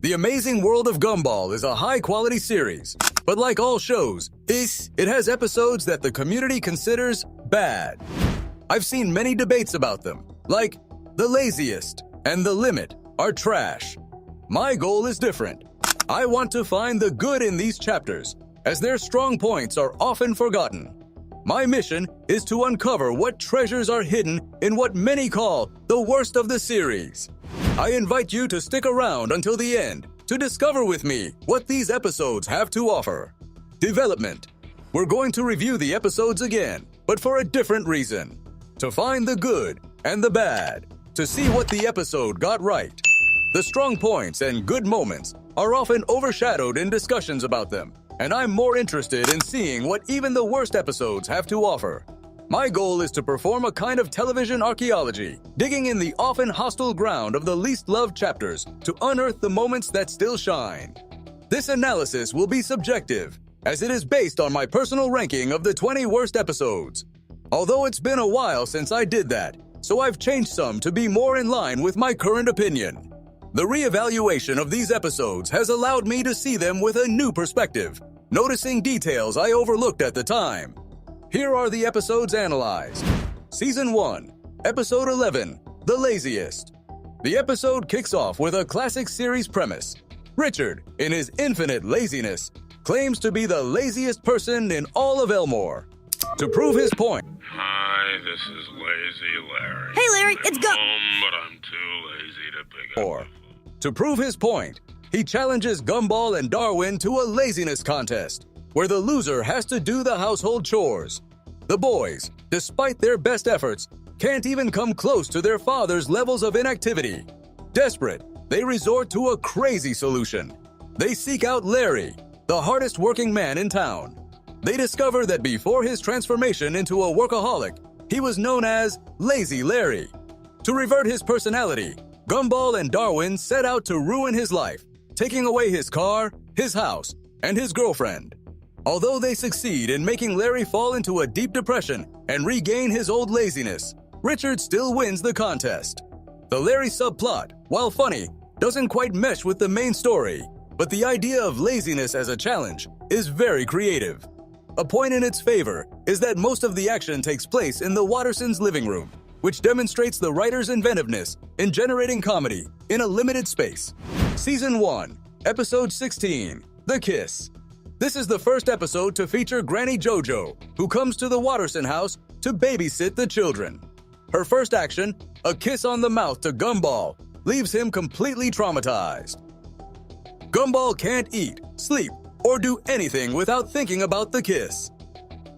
The Amazing World of Gumball is a high-quality series, but like all shows, it has episodes that the community considers bad. I've seen many debates about them, like the laziest and the limit are trash. My goal is different. I want to find the good in these chapters, as their strong points are often forgotten. My mission is to uncover what treasures are hidden in what many call the worst of the series. I invite you to stick around until the end to discover with me what these episodes have to offer. Development. We're going to review the episodes again, but for a different reason. To find the good and the bad, to see what the episode got right. The strong points and good moments are often overshadowed in discussions about them, and I'm more interested in seeing what even the worst episodes have to offer. My goal is to perform a kind of television archaeology, digging in the often hostile ground of the least loved chapters to unearth the moments that still shine. This analysis will be subjective, as it is based on my personal ranking of the 20 worst episodes. Although it's been a while since I did that, so I've changed some to be more in line with my current opinion. The reevaluation of these episodes has allowed me to see them with a new perspective, noticing details I overlooked at the time. Here are the episodes analyzed. Season 1, Episode 11, The Laziest. The episode kicks off with a classic series premise. Richard, in his infinite laziness, claims to be the laziest person in all of Elmore. To prove his point... Hi, this is Lazy Larry. Hey Larry, it's Go... But I'm too lazy to pick up the phone. To prove his point, he challenges Gumball and Darwin to a laziness contest, where the loser has to do the household chores. The boys, despite their best efforts, can't even come close to their father's levels of inactivity. Desperate, they resort to a crazy solution. They seek out Larry, the hardest working man in town. They discover that before his transformation into a workaholic, he was known as Lazy Larry. To revert his personality, Gumball and Darwin set out to ruin his life, taking away his car, his house, and his girlfriend. Although they succeed in making Larry fall into a deep depression and regain his old laziness, Richard still wins the contest. The Larry subplot, while funny, doesn't quite mesh with the main story, but the idea of laziness as a challenge is very creative. A point in its favor is that most of the action takes place in the Wattersons' living room, which demonstrates the writer's inventiveness in generating comedy in a limited space. Season 1, Episode 16, The Kiss. This is the first episode to feature Granny JoJo, who comes to the Watterson house to babysit the children. Her first action, a kiss on the mouth to Gumball, leaves him completely traumatized. Gumball can't eat, sleep, or do anything without thinking about the kiss.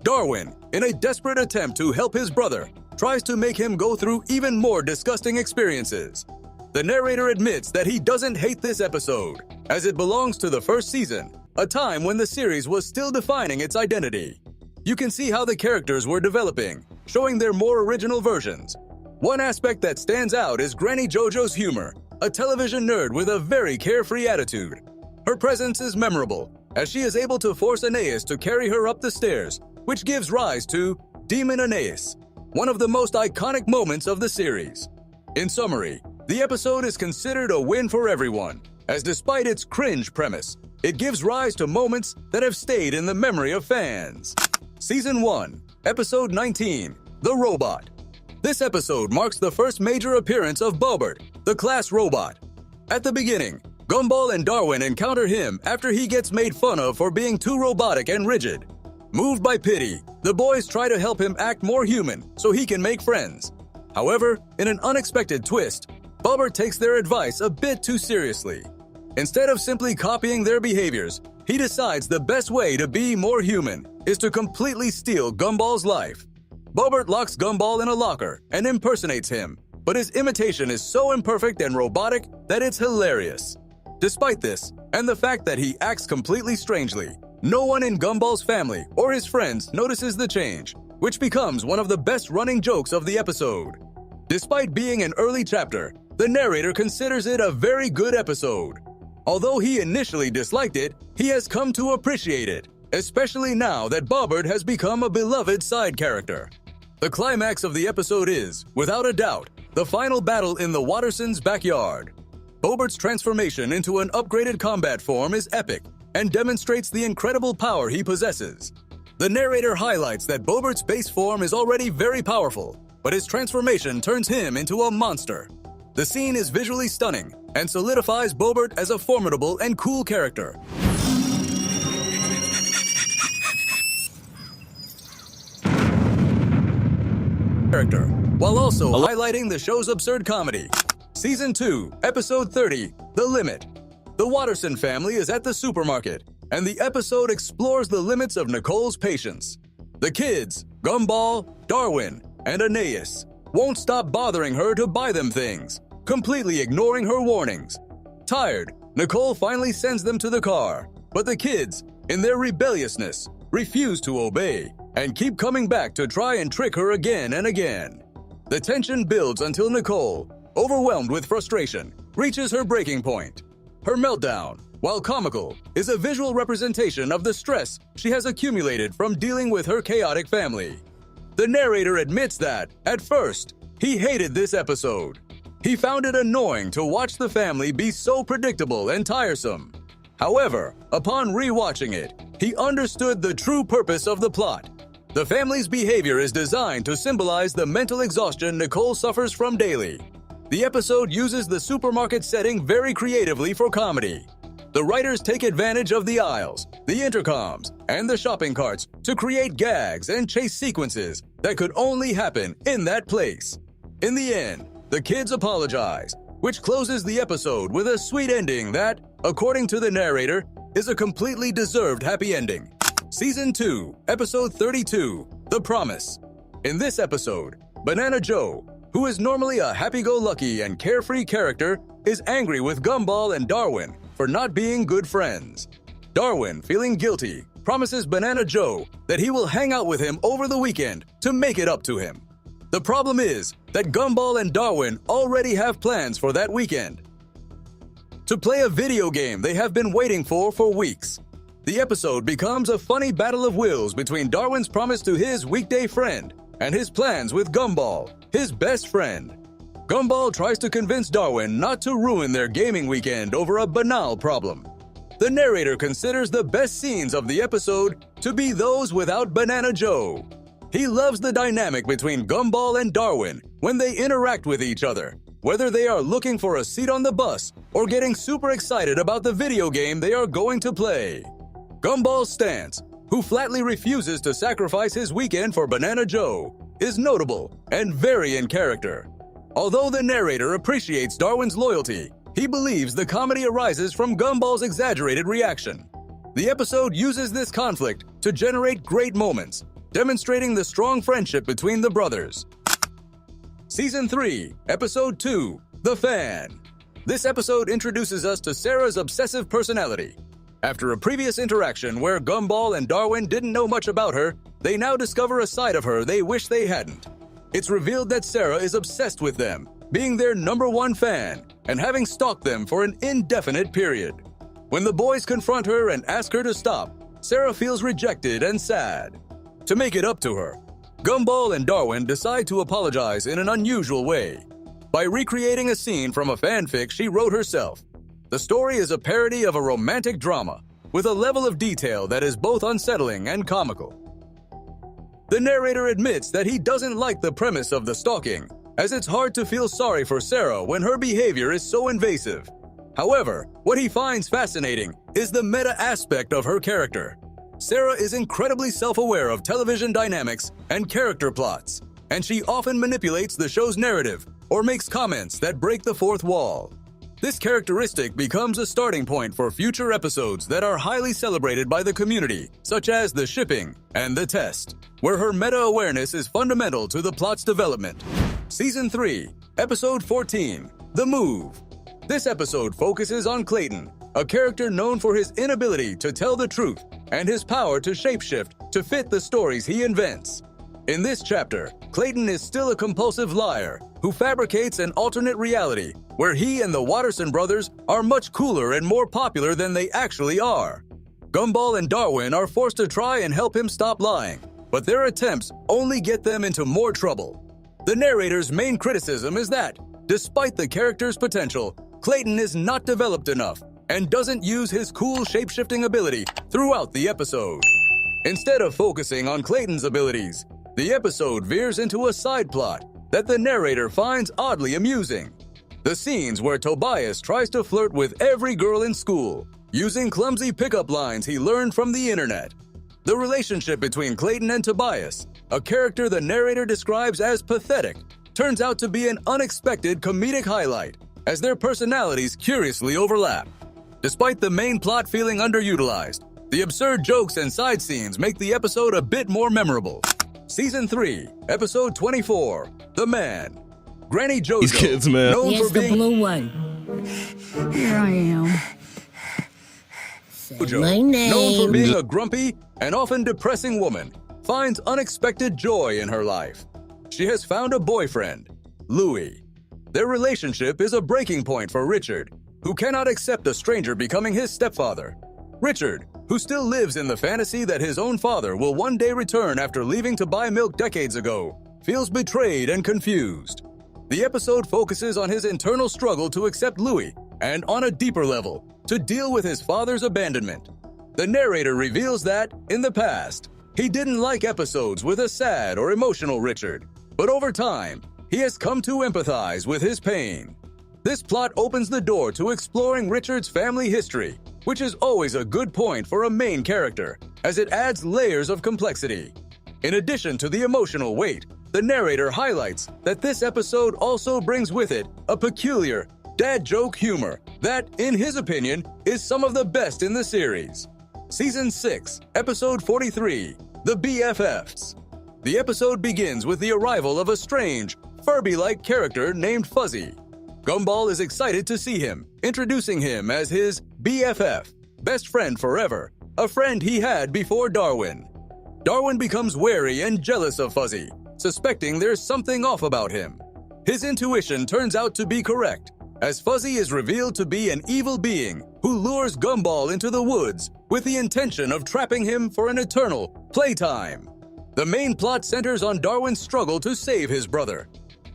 Darwin, in a desperate attempt to help his brother, tries to make him go through even more disgusting experiences. The narrator admits that he doesn't hate this episode, as it belongs to the first season, a time when the series was still defining its identity. You can see how the characters were developing, showing their more original versions. One aspect that stands out is Granny JoJo's humor, a television nerd with a very carefree attitude. Her presence is memorable, as she is able to force Aeneas to carry her up the stairs, which gives rise to Demon Aeneas, one of the most iconic moments of the series. In summary, the episode is considered a win for everyone, as despite its cringe premise, it gives rise to moments that have stayed in the memory of fans. Season 1, Episode 19, The Robot. This episode marks the first major appearance of Bobbert, the class robot. At the beginning, Gumball and Darwin encounter him after he gets made fun of for being too robotic and rigid. Moved by pity, the boys try to help him act more human so he can make friends. However, in an unexpected twist, Bobbert takes their advice a bit too seriously. Instead of simply copying their behaviors, he decides the best way to be more human is to completely steal Gumball's life. Bobbert locks Gumball in a locker and impersonates him, but his imitation is so imperfect and robotic that it's hilarious. Despite this, and the fact that he acts completely strangely, no one in Gumball's family or his friends notices the change, which becomes one of the best running jokes of the episode. Despite being an early chapter, the narrator considers it a very good episode. Although he initially disliked it, he has come to appreciate it, especially now that Bobbert has become a beloved side character. The climax of the episode is, without a doubt, the final battle in the Wattersons' backyard. Bobert's transformation into an upgraded combat form is epic and demonstrates the incredible power he possesses. The narrator highlights that Bobert's base form is already very powerful, but his transformation turns him into a monster. The scene is visually stunning and solidifies Bobert as a formidable and cool character. While also highlighting the show's absurd comedy. Season 2, Episode 30, The Limit. The Watterson family is at the supermarket, and the episode explores the limits of Nicole's patience. The kids, Gumball, Darwin, and Aeneas, won't stop bothering her to buy them things, completely ignoring her warnings. Tired, Nicole finally sends them to the car, but the kids, in their rebelliousness, refuse to obey and keep coming back to try and trick her again and again. The tension builds until Nicole, overwhelmed with frustration, reaches her breaking point. Her meltdown, while comical, is a visual representation of the stress she has accumulated from dealing with her chaotic family. The narrator admits that, at first, he hated this episode. He found it annoying to watch the family be so predictable and tiresome. However, upon rewatching it, he understood the true purpose of the plot. The family's behavior is designed to symbolize the mental exhaustion Nicole suffers from daily. The episode uses the supermarket setting very creatively for comedy. The writers take advantage of the aisles, the intercoms, and the shopping carts to create gags and chase sequences that could only happen in that place. In the end, the kids apologize, which closes the episode with a sweet ending that, according to the narrator, is a completely deserved happy ending. Season 2, Episode 32, The Promise. In this episode, Banana Joe, who is normally a happy-go-lucky and carefree character, is angry with Gumball and Darwin for not being good friends. Darwin, feeling guilty, promises Banana Joe that he will hang out with him over the weekend to make it up to him. The problem is that Gumball and Darwin already have plans for that weekend. To play a video game they have been waiting for weeks. The episode becomes a funny battle of wills between Darwin's promise to his weekday friend and his plans with Gumball, his best friend. Gumball tries to convince Darwin not to ruin their gaming weekend over a banal problem. The narrator considers the best scenes of the episode to be those without Banana Joe. He loves the dynamic between Gumball and Darwin when they interact with each other, whether they are looking for a seat on the bus or getting super excited about the video game they are going to play. Gumball's stance, who flatly refuses to sacrifice his weekend for Banana Joe, is notable and very in character. Although the narrator appreciates Darwin's loyalty, he believes the comedy arises from Gumball's exaggerated reaction. The episode uses this conflict to generate great moments, demonstrating the strong friendship between the brothers. Season 3, Episode 2, The Fan. This episode introduces us to Sarah's obsessive personality. After a previous interaction where Gumball and Darwin didn't know much about her, they now discover a side of her they wish they hadn't. It's revealed that Sarah is obsessed with them, being their #1 fan, and having stalked them for an indefinite period. When the boys confront her and ask her to stop, Sarah feels rejected and sad. To make it up to her, Gumball and Darwin decide to apologize in an unusual way, by recreating a scene from a fanfic she wrote herself. The story is a parody of a romantic drama, with a level of detail that is both unsettling and comical. The narrator admits that he doesn't like the premise of the stalking, as it's hard to feel sorry for Sarah when her behavior is so invasive. However, what he finds fascinating is the meta aspect of her character. Sarah is incredibly self-aware of television dynamics and character plots, and she often manipulates the show's narrative or makes comments that break the fourth wall. This characteristic becomes a starting point for future episodes that are highly celebrated by the community, such as The Shipping and The Test, where her meta-awareness is fundamental to the plot's development. Season 3, Episode 14, The Move. This episode focuses on Clayton, a character known for his inability to tell the truth and his power to shapeshift to fit the stories he invents. In this chapter, Clayton is still a compulsive liar who fabricates an alternate reality where he and the Watterson brothers are much cooler and more popular than they actually are. Gumball and Darwin are forced to try and help him stop lying, but their attempts only get them into more trouble. The narrator's main criticism is that, despite the character's potential, Clayton is not developed enough and doesn't use his cool shape-shifting ability throughout the episode. Instead of focusing on Clayton's abilities, the episode veers into a side plot that the narrator finds oddly amusing. The scenes where Tobias tries to flirt with every girl in school, using clumsy pickup lines he learned from the internet. The relationship between Clayton and Tobias, a character the narrator describes as pathetic, turns out to be an unexpected comedic highlight, as their personalities curiously overlap. Despite the main plot feeling underutilized, the absurd jokes and side scenes make the episode a bit more memorable. Season 3, Episode 24, The Man. Granny Jojo, These kids, man. known Here's for the being blue one. Here I am. Say Jojo, my known for name. being a grumpy and often depressing woman, finds unexpected joy in her life. She has found a boyfriend, Louis. Their relationship is a breaking point for Richard, who cannot accept a stranger becoming his stepfather. Richard, who still lives in the fantasy that his own father will one day return after leaving to buy milk decades ago, feels betrayed and confused. The episode focuses on his internal struggle to accept Louis and, on a deeper level, to deal with his father's abandonment. The narrator reveals that, in the past, he didn't like episodes with a sad or emotional Richard, but over time, he has come to empathize with his pain. This plot opens the door to exploring Richard's family history, which is always a good point for a main character, as it adds layers of complexity. In addition to the emotional weight, the narrator highlights that this episode also brings with it a peculiar, dad joke humor that, in his opinion, is some of the best in the series. Season 6, Episode 43, The BFFs. The episode begins with the arrival of a strange, Furby-like character named Fuzzy. Gumball is excited to see him, introducing him as his BFF, best friend forever, a friend he had before Darwin. Darwin becomes wary and jealous of Fuzzy, suspecting there's something off about him. His intuition turns out to be correct, as Fuzzy is revealed to be an evil being who lures Gumball into the woods with the intention of trapping him for an eternal playtime. The main plot centers on Darwin's struggle to save his brother.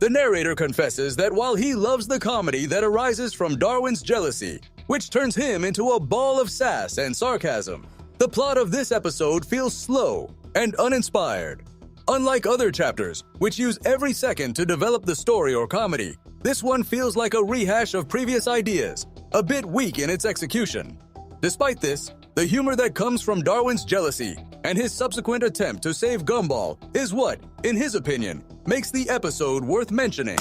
The narrator confesses that while he loves the comedy that arises from Darwin's jealousy, which turns him into a ball of sass and sarcasm, the plot of this episode feels slow and uninspired. Unlike other chapters, which use every second to develop the story or comedy, this one feels like a rehash of previous ideas, a bit weak in its execution. Despite this, the humor that comes from Darwin's jealousy and his subsequent attempt to save Gumball is what, in his opinion, makes the episode worth mentioning.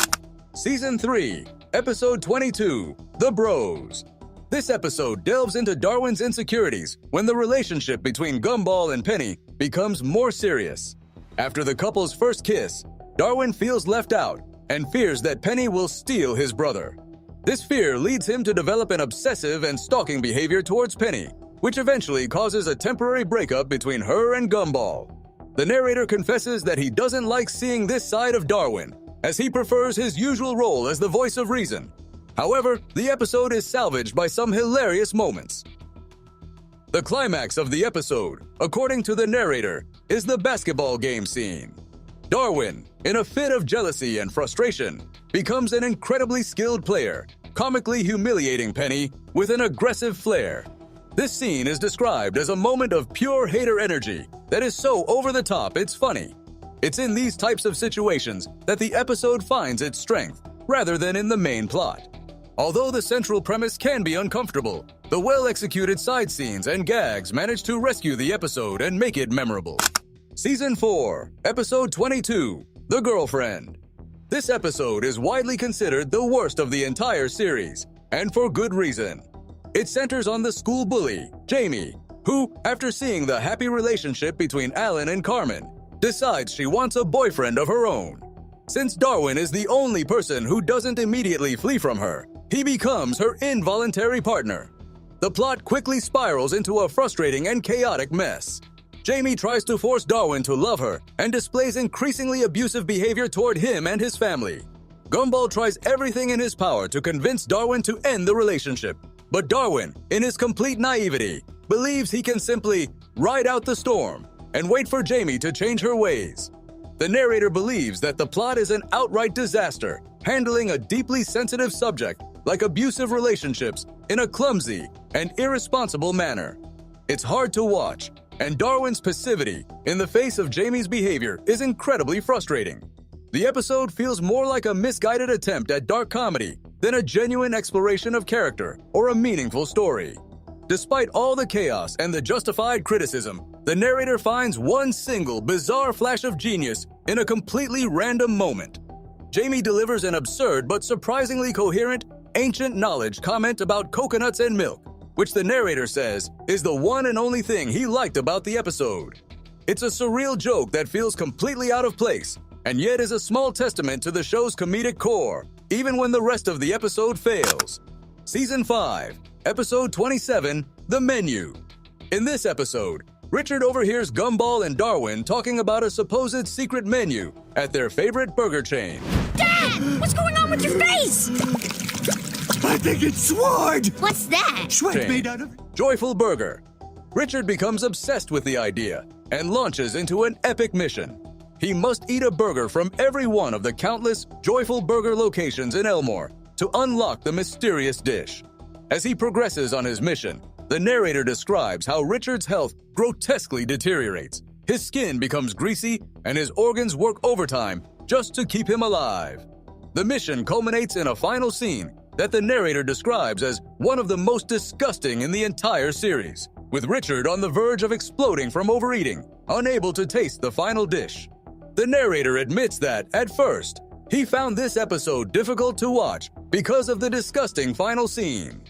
Season 3, Episode 22, The Bros. This episode delves into Darwin's insecurities when the relationship between Gumball and Penny becomes more serious. After the couple's first kiss, Darwin feels left out and fears that Penny will steal his brother. This fear leads him to develop an obsessive and stalking behavior towards Penny, which eventually causes a temporary breakup between her and Gumball. The narrator confesses that he doesn't like seeing this side of Darwin, as he prefers his usual role as the voice of reason. However, the episode is salvaged by some hilarious moments. The climax of the episode, according to the narrator, is the basketball game scene. Darwin, in a fit of jealousy and frustration, becomes an incredibly skilled player, comically humiliating Penny with an aggressive flair. This scene is described as a moment of pure hater energy that is so over the top it's funny. It's in these types of situations that the episode finds its strength, rather than in the main plot. Although the central premise can be uncomfortable, the well-executed side scenes and gags manage to rescue the episode and make it memorable. Season 4, Episode 22, The Girlfriend. This episode is widely considered the worst of the entire series, and for good reason. It centers on the school bully, Jamie, who, after seeing the happy relationship between Alan and Carmen, decides she wants a boyfriend of her own. Since Darwin is the only person who doesn't immediately flee from her, he becomes her involuntary partner. The plot quickly spirals into a frustrating and chaotic mess. Jamie tries to force Darwin to love her and displays increasingly abusive behavior toward him and his family. Gumball tries everything in his power to convince Darwin to end the relationship, but Darwin, in his complete naivety, believes he can simply ride out the storm and wait for Jamie to change her ways. The narrator believes that the plot is an outright disaster, handling a deeply sensitive subject like abusive relationships, in a clumsy and irresponsible manner. It's hard to watch, and Darwin's passivity in the face of Jamie's behavior is incredibly frustrating. The episode feels more like a misguided attempt at dark comedy than a genuine exploration of character or a meaningful story. Despite all the chaos and the justified criticism, the narrator finds one single bizarre flash of genius in a completely random moment. Jamie delivers an absurd but surprisingly coherent, ancient knowledge comment about coconuts and milk, which the narrator says is the one and only thing he liked about the episode. It's a surreal joke that feels completely out of place, and yet is a small testament to the show's comedic core, even when the rest of the episode fails. Season 5, Episode 27, The Menu. In this episode, Richard overhears Gumball and Darwin talking about a supposed secret menu at their favorite burger chain. Dad! What's going on with your face? I think it's sword! What's that? Sweat made out of... Joyful Burger. Richard becomes obsessed with the idea and launches into an epic mission. He must eat a burger from every one of the countless Joyful Burger locations in Elmore to unlock the mysterious dish. As he progresses on his mission, the narrator describes how Richard's health grotesquely deteriorates. His skin becomes greasy and his organs work overtime just to keep him alive. The mission culminates in a final scene that the narrator describes as one of the most disgusting in the entire series, with Richard on the verge of exploding from overeating, unable to taste the final dish. The narrator admits that, at first, he found this episode difficult to watch because of the disgusting final scene.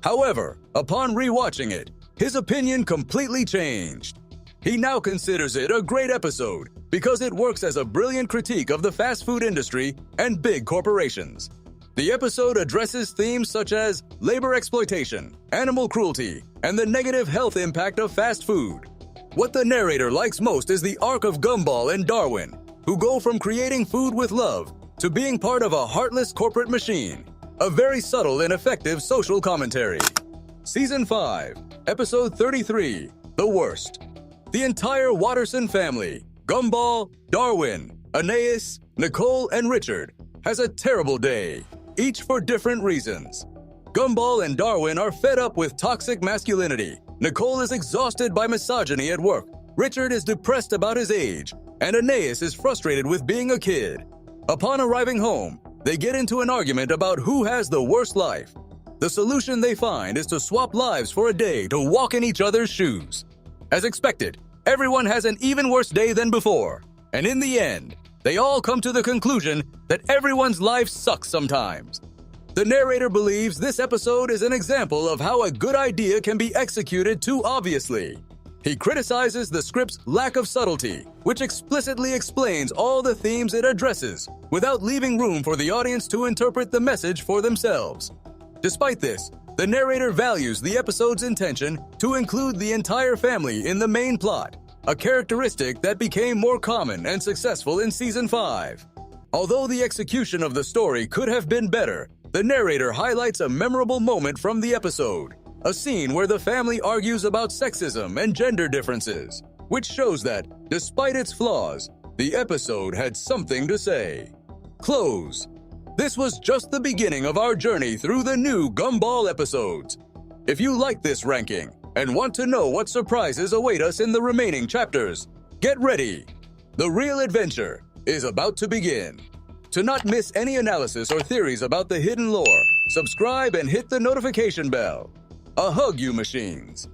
However, upon rewatching it, his opinion completely changed. He now considers it a great episode because it works as a brilliant critique of the fast food industry and big corporations. The episode addresses themes such as labor exploitation, animal cruelty, and the negative health impact of fast food. What the narrator likes most is the arc of Gumball and Darwin, who go from creating food with love to being part of a heartless corporate machine. A very subtle and effective social commentary. Season 5, Episode 33, The Worst. The entire Watterson family, Gumball, Darwin, Aeneas, Nicole, and Richard, has a terrible day, each for different reasons. Gumball and Darwin are fed up with toxic masculinity. Nicole is exhausted by misogyny at work. Richard is depressed about his age, and Aeneas is frustrated with being a kid. Upon arriving home, they get into an argument about who has the worst life. The solution they find is to swap lives for a day to walk in each other's shoes. As expected, everyone has an even worse day than before, and in the end, they all come to the conclusion that everyone's life sucks sometimes. The narrator believes this episode is an example of how a good idea can be executed too obviously. He criticizes the script's lack of subtlety, which explicitly explains all the themes it addresses, without leaving room for the audience to interpret the message for themselves. Despite this, the narrator values the episode's intention to include the entire family in the main plot, a characteristic that became more common and successful in Season 5. Although the execution of the story could have been better, the narrator highlights a memorable moment from the episode, a scene where the family argues about sexism and gender differences, which shows that, despite its flaws, the episode had something to say. Close. This was just the beginning of our journey through the new Gumball episodes. If you like this ranking and want to know what surprises await us in the remaining chapters, get ready. The real adventure is about to begin. To not miss any analysis or theories about the hidden lore, subscribe and hit the notification bell. A hug, you machines.